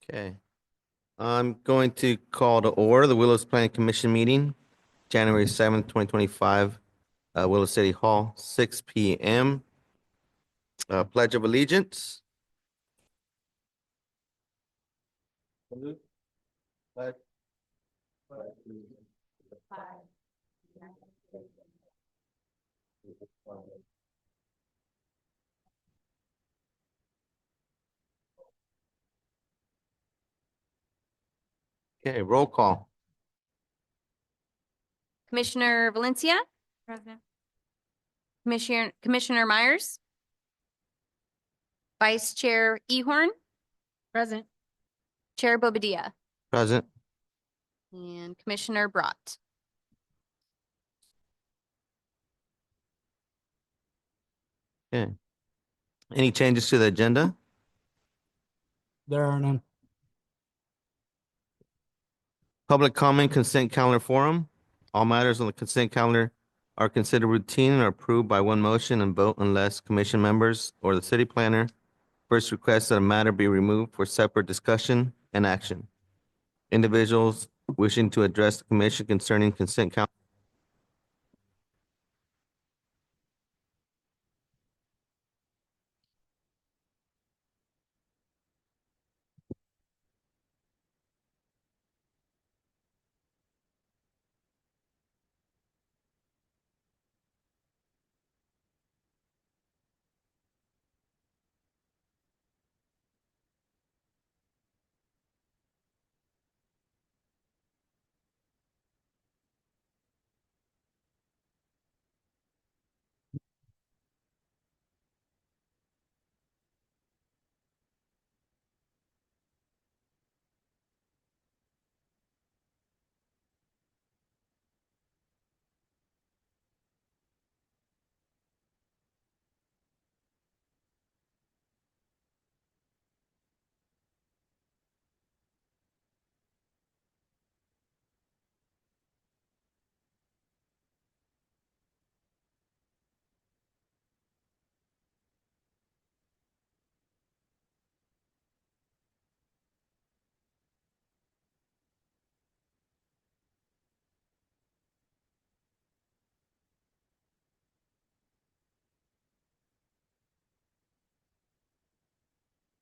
Okay. I'm going to call to order the Willows Planning Commission meeting, January 7th, 2025, Willow City Hall, 6 p.m. Pledge of Allegiance. Okay, roll call. Commissioner Valencia, Present. Commissioner Myers, Vice Chair Ehorn, Present. Chair Bobadilla, Present. and Commissioner Brott. Okay. Any changes to the agenda? There are none. Public comment consent calendar forum. All matters on the consent calendar are considered routine and are approved by one motion and vote unless commission members or the city planner first request that a matter be removed for separate discussion and action. Individuals wishing to address the commission concerning consent calendar.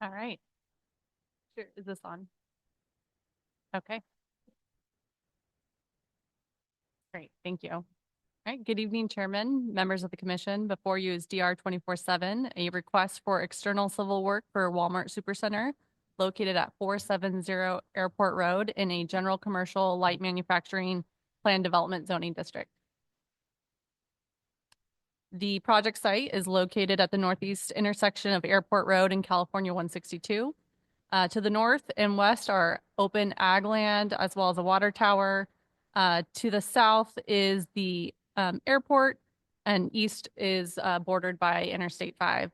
All right. Sure. Is this on? Okay. Great. Thank you. All right. Good evening, Chairman, members of the commission. Before you is DR 24/7, a request for external civil work for Walmart Supercenter located at 470 Airport Road in a general commercial light manufacturing plan development zoning district. The project site is located at the northeast intersection of Airport Road and California 162. To the north and west are open ag land as well as a water tower. To the south is the airport, and east is bordered by Interstate 5.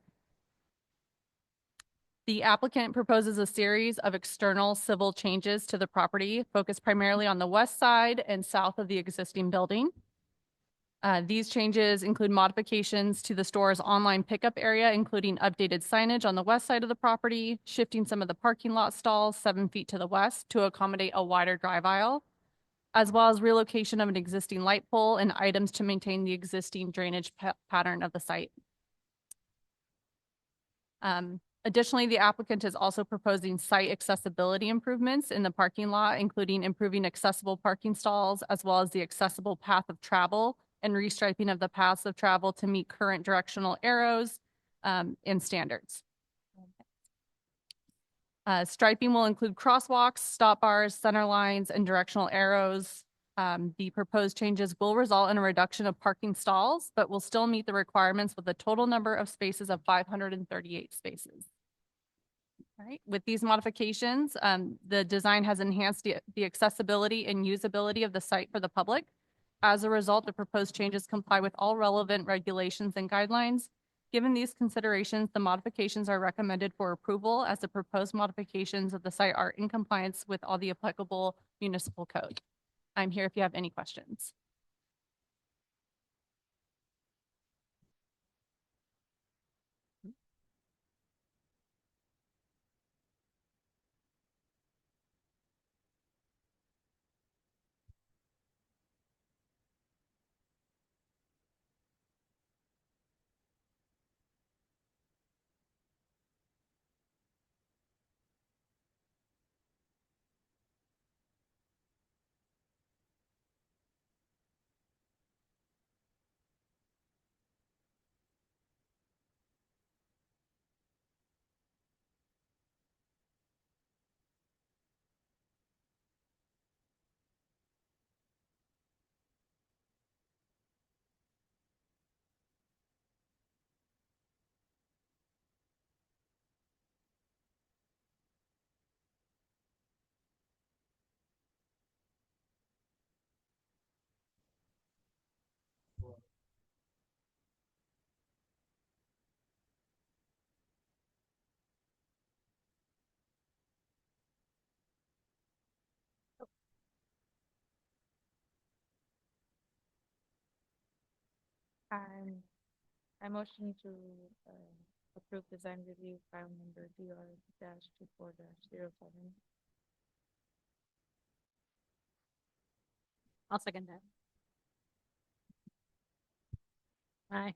The applicant proposes a series of external civil changes to the property focused primarily on the west side and south of the existing building. These changes include modifications to the store's online pickup area, including updated signage on the west side of the property, shifting some of the parking lot stalls 7 feet to the west to accommodate a wider drive aisle, as well as relocation of an existing light pole and items to maintain the existing drainage pattern of the site. Additionally, the applicant is also proposing site accessibility improvements in the parking lot, including improving accessible parking stalls, as well as the accessible path of travel and restriping of the paths of travel to meet current directional arrows and standards. Striping will include crosswalks, stop bars, center lines, and directional arrows. The proposed changes will result in a reduction of parking stalls, but will still meet the requirements with a total number of spaces of 538 spaces. All right, with these modifications, the design has enhanced the accessibility and usability of the site for the public. As a result, the proposed changes comply with all relevant regulations and guidelines. Given these considerations, the modifications are recommended for approval as the proposed modifications of the site are in compliance with all the applicable municipal code. I'm here if you have any questions. I motion to approve design review file number DR dash 24 dash 07. I'll second that. Aye.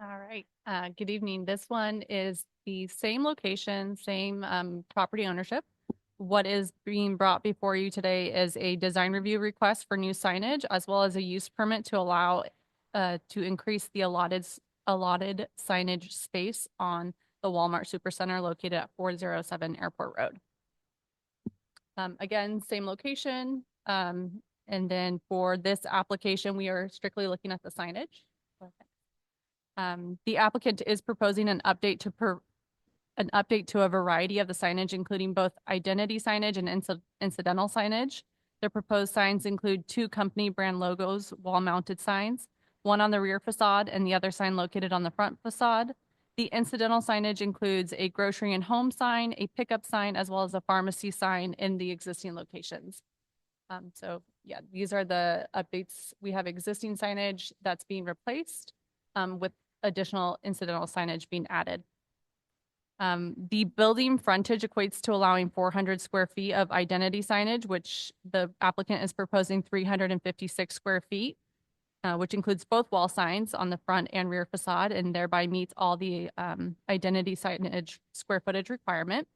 All right, good evening. This one is the same location, same property ownership. What is being brought before you today is a design review request for new signage as well as a use permit to allow to increase the allotted signage space on the Walmart Supercenter located at 407 Airport Road. Again, same location. And then for this application, we are strictly looking at the signage. The applicant is proposing an update to a variety of the signage, including both identity signage and incidental signage. The proposed signs include 2 company brand logos, wall-mounted signs, one on the rear facade and the other sign located on the front facade. The incidental signage includes a grocery and home sign, a pickup sign, as well as a pharmacy sign in the existing locations. So yeah, these are the updates. We have existing signage that's being replaced with additional incidental signage being added. The building frontage equates to allowing 400 square feet of identity signage, which the applicant is proposing 356 square feet, which includes both wall signs on the front and rear facade and thereby meets all the identity signage square footage requirement.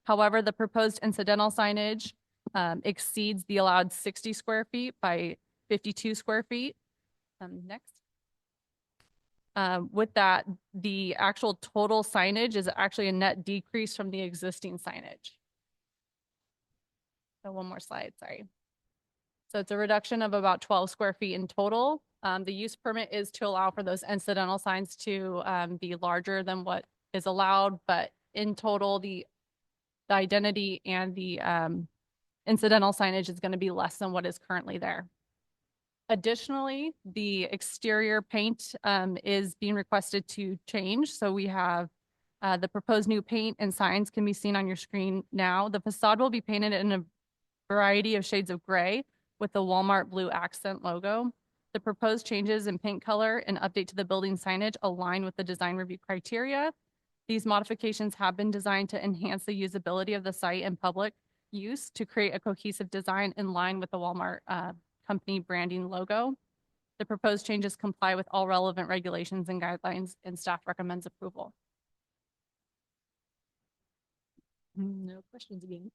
However, the proposed incidental signage exceeds the allowed 60 square feet by 52 square feet. Next. With that, the actual total signage is actually a net decrease from the existing signage. So one more slide, sorry. So it's a reduction of about 12 square feet in total. The use permit is to allow for those incidental signs to be larger than what is allowed, but in total, the identity and the incidental signage is going to be less than what is currently there. Additionally, the exterior paint is being requested to change. So we have the proposed new paint and signs can be seen on your screen now. The facade will be painted in a variety of shades of gray with the Walmart blue accent logo. The proposed changes in paint color and update to the building signage align with the design review criteria. These modifications have been designed to enhance the usability of the site and public use to create a cohesive design in line with the Walmart company branding logo. The proposed changes comply with all relevant regulations and guidelines, and staff recommends approval. No questions again.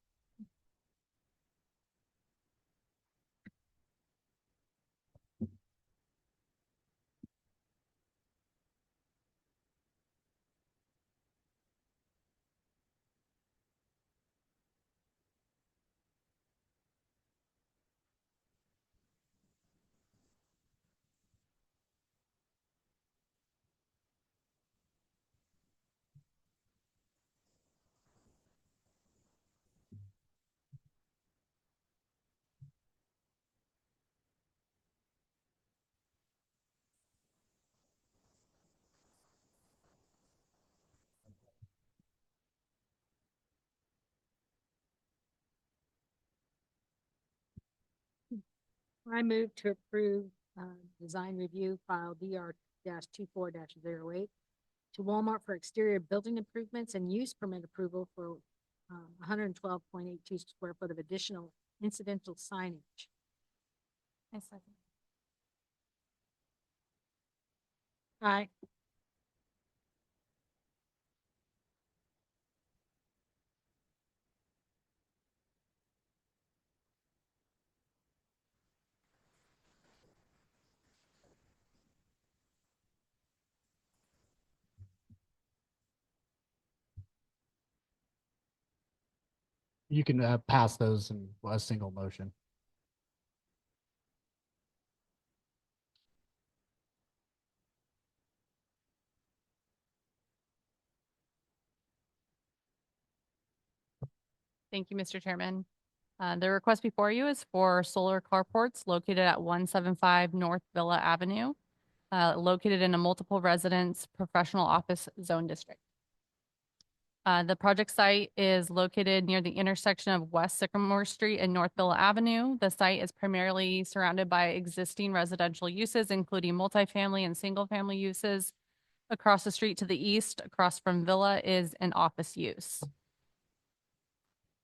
I move to approve design review file DR dash 24 dash 08 to Walmart for exterior building improvements and use permit approval for 112.82 square foot of additional incidental signage. I second. Aye. You can pass those in a single motion. Thank you, Mr. Chairman. The request before you is for solar carports located at 175 North Villa Avenue. located in a multiple residence professional office zone district. The project site is located near the intersection of West Sycamore Street and North Villa Avenue. The site is primarily surrounded by existing residential uses, including multifamily and single-family uses. Across the street to the east, across from Villa, is an office use.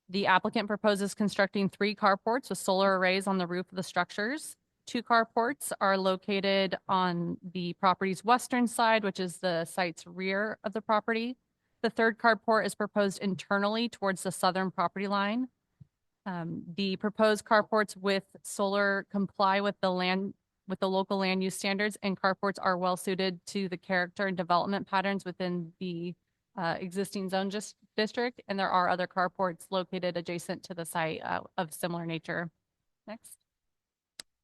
The applicant proposes constructing 3 carports with solar arrays on the roof of the structures. 2 carports are located on the property's western side, which is the site's rear of the property. The 3rd carport is proposed internally towards the southern property line. The proposed carports with solar comply with the local land use standards, and carports are well suited to the character and development patterns within the existing zone district, and there are other carports located adjacent to the site of similar nature. Next.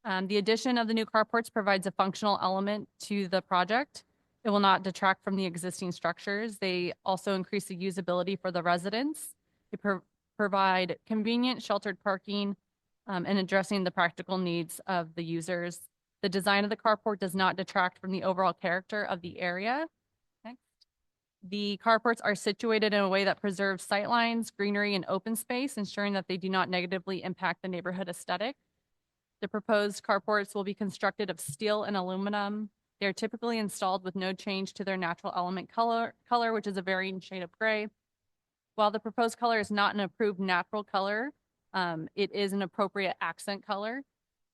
The addition of the new carports provides a functional element to the project. It will not detract from the existing structures. They also increase the usability for the residents. They provide convenient sheltered parking and addressing the practical needs of the users. The design of the carport does not detract from the overall character of the area. Next. The carports are situated in a way that preserves sightlines, greenery, and open space, ensuring that they do not negatively impact the neighborhood aesthetic. The proposed carports will be constructed of steel and aluminum. They are typically installed with no change to their natural element color, which is a varying shade of gray. While the proposed color is not an approved natural color, it is an appropriate accent color.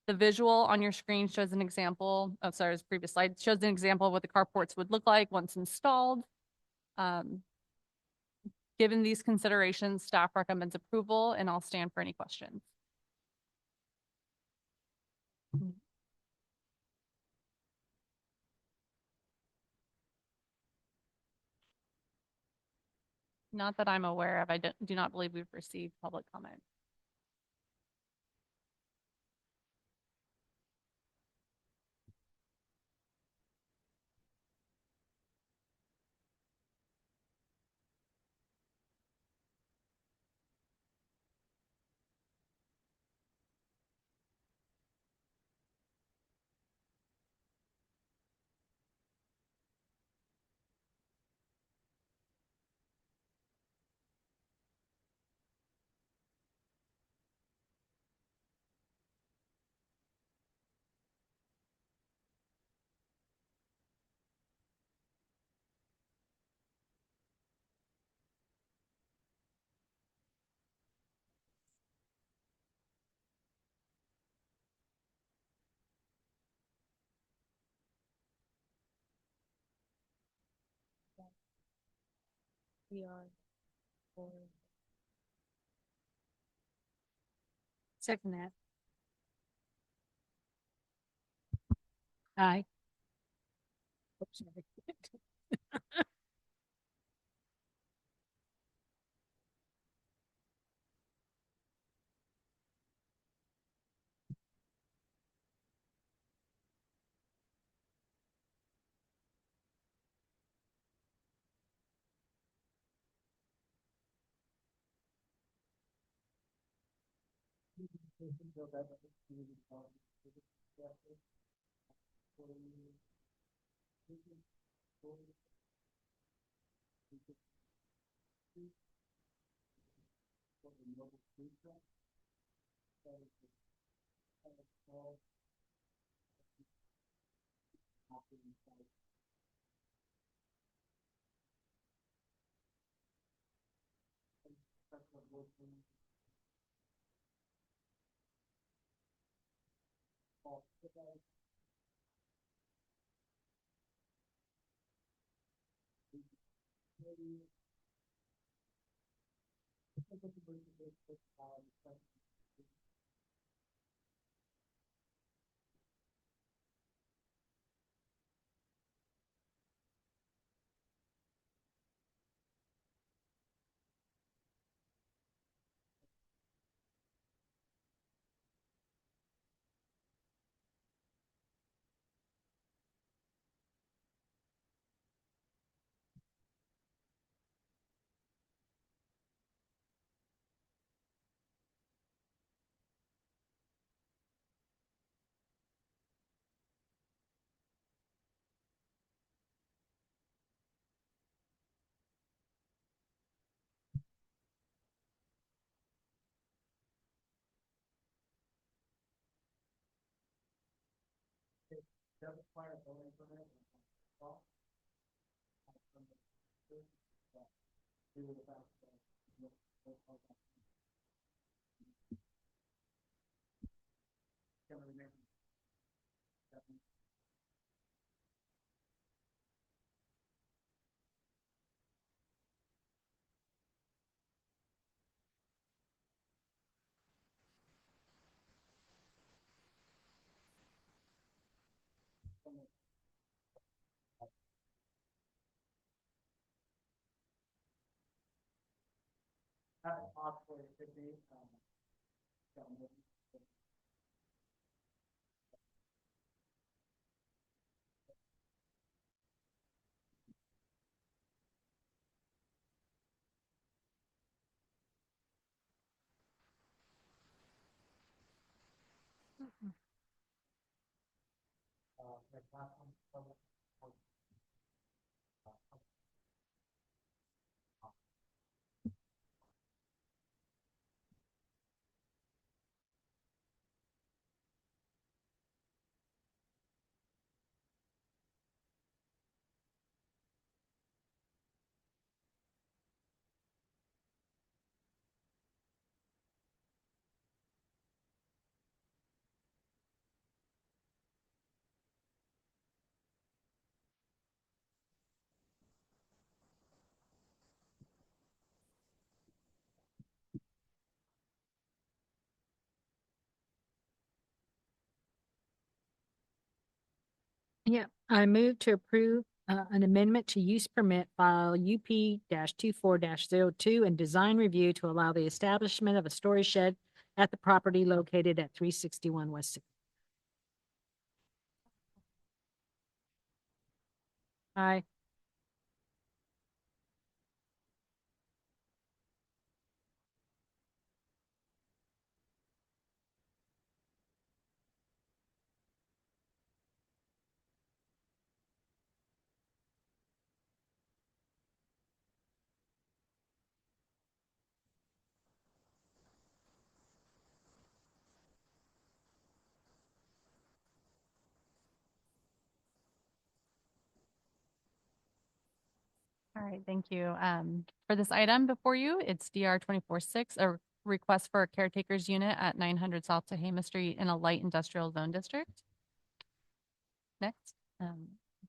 The visual on your screen shows an example, this previous slide shows an example of what the carports would look like once installed. Given these considerations, staff recommends approval, and I'll stand for any questions. Not that I'm aware of. I do not believe we've received public comment. Second that. Aye. Oops, sorry. Yeah, I move to approve an amendment to use permit file UP 24 02 and design review to allow the establishment of a storage shed at the property located at 361 West. Aye. All right, thank you. For this item before you, it's DR 24-6, a request for a caretaker's unit at 900 South Tehama Street in a light industrial zone district. Next,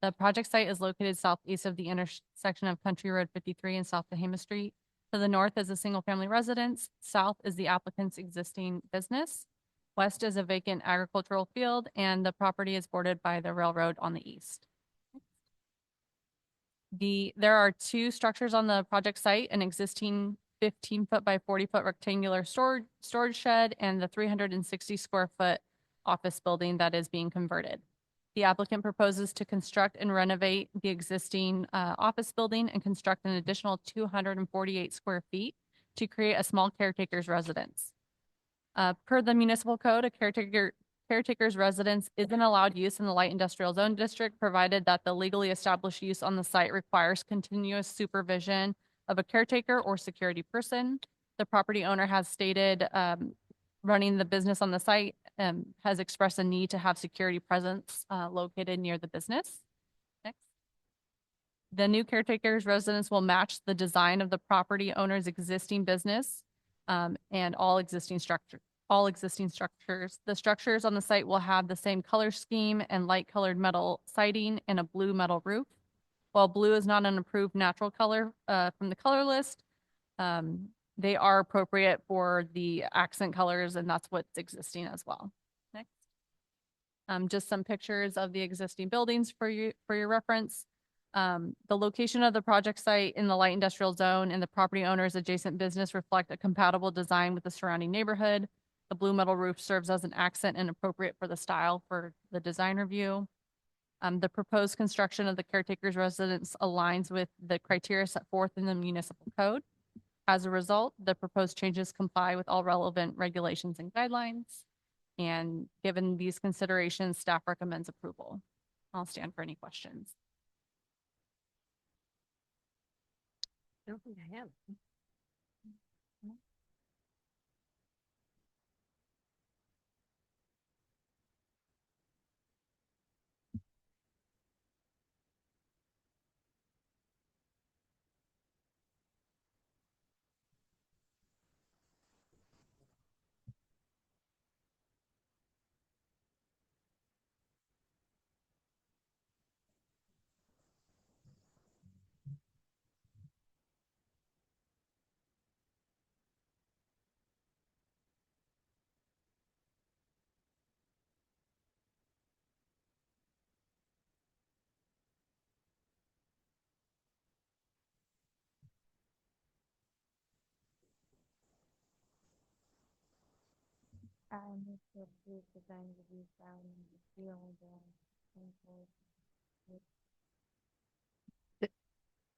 the project site is located southeast of the intersection of Country Road 53 and South Tehama Street. To the north is a single-family residence. South is the applicant's existing business. West is a vacant agricultural field, and the property is bordered by the railroad on the east. There are two structures on the project site, an existing 15-foot by 40-foot rectangular storage shed and the 360 square foot office building that is being converted. The applicant proposes to construct and renovate the existing office building and construct an additional 248 square feet to create a small caretaker's residence. Per the municipal code, a caretaker's residence isn't allowed use in the light industrial zone district, provided that the legally established use on the site requires continuous supervision of a caretaker or security person. The property owner has stated running the business on the site has expressed a need to have security presence located near the business. Next. The new caretaker's residence will match the design of the property owner's existing business and all existing structures. The structures on the site will have the same color scheme and light colored metal siding and a blue metal roof. While blue is not an approved natural color from the color list, they are appropriate for the accent colors, and that's what's existing as well. Next. Just some pictures of the existing buildings for your reference. The location of the project site in the light industrial zone and the property owner's adjacent business reflect a compatible design with the surrounding neighborhood. The blue metal roof serves as an accent and appropriate for the style for the design review. The proposed construction of the caretaker's residence aligns with the criteria set forth in the municipal code. As a result, the proposed changes comply with all relevant regulations and guidelines. And given these considerations, staff recommends approval. I'll stand for any questions. I don't think I have.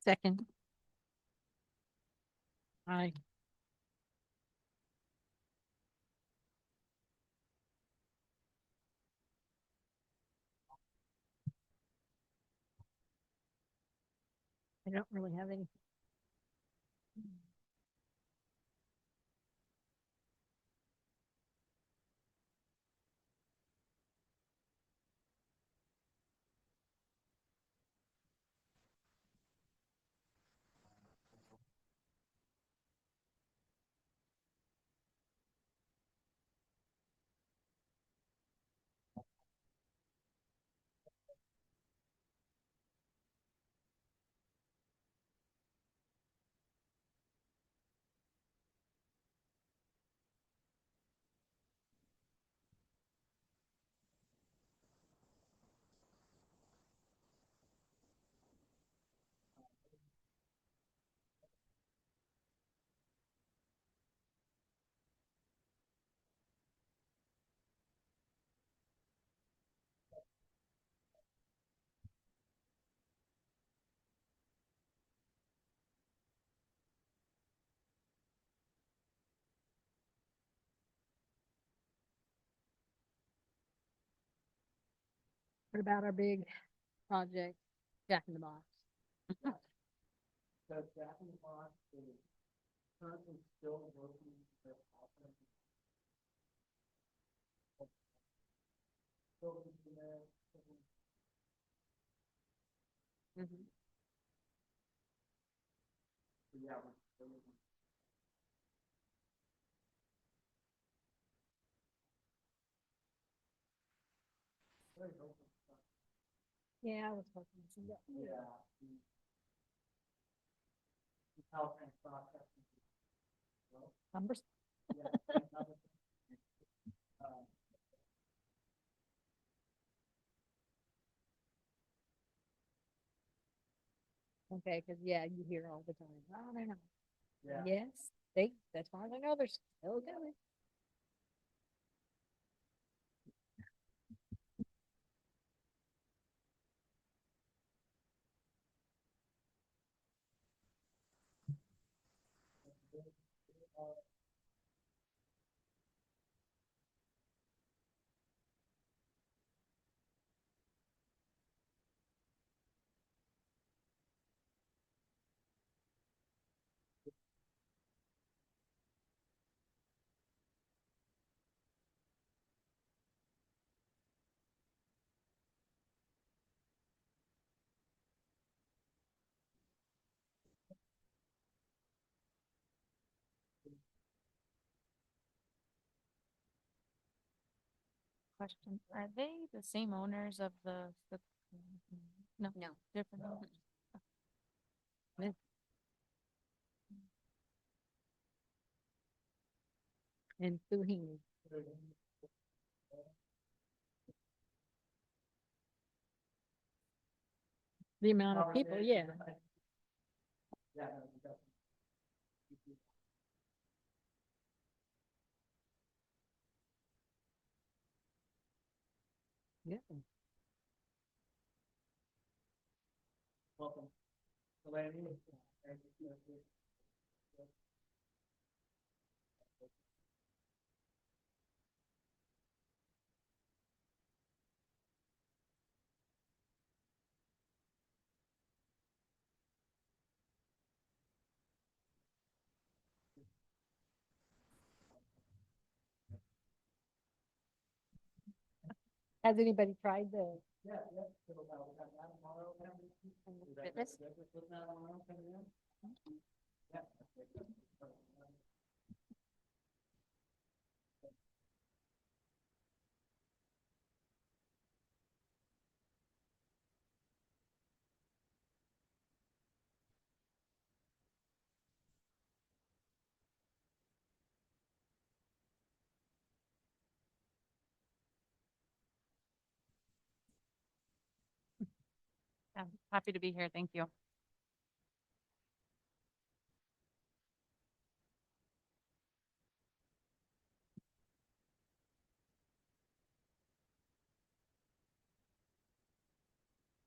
Second. Aye. I don't really have any. What about our big project, Jack in the Box? So Jack in the Box is currently still working with Alpha. Building permit, yeah. Yeah, I was hoping to see that. Yeah. Caltrans process. Numbers. Okay, because yeah, you hear all the time, oh, they're not. Yeah. Yes, that's why I know they're still doing. Question, are they the same owners of no, No. different owners? And Suheen. The amount of people, yeah. Yeah. Welcome. Delaney. Has anybody tried the? Yeah, yeah. So, we got that tomorrow, Is that Fitness? good with that tomorrow coming in? Yeah. I'm happy to be here, thank you.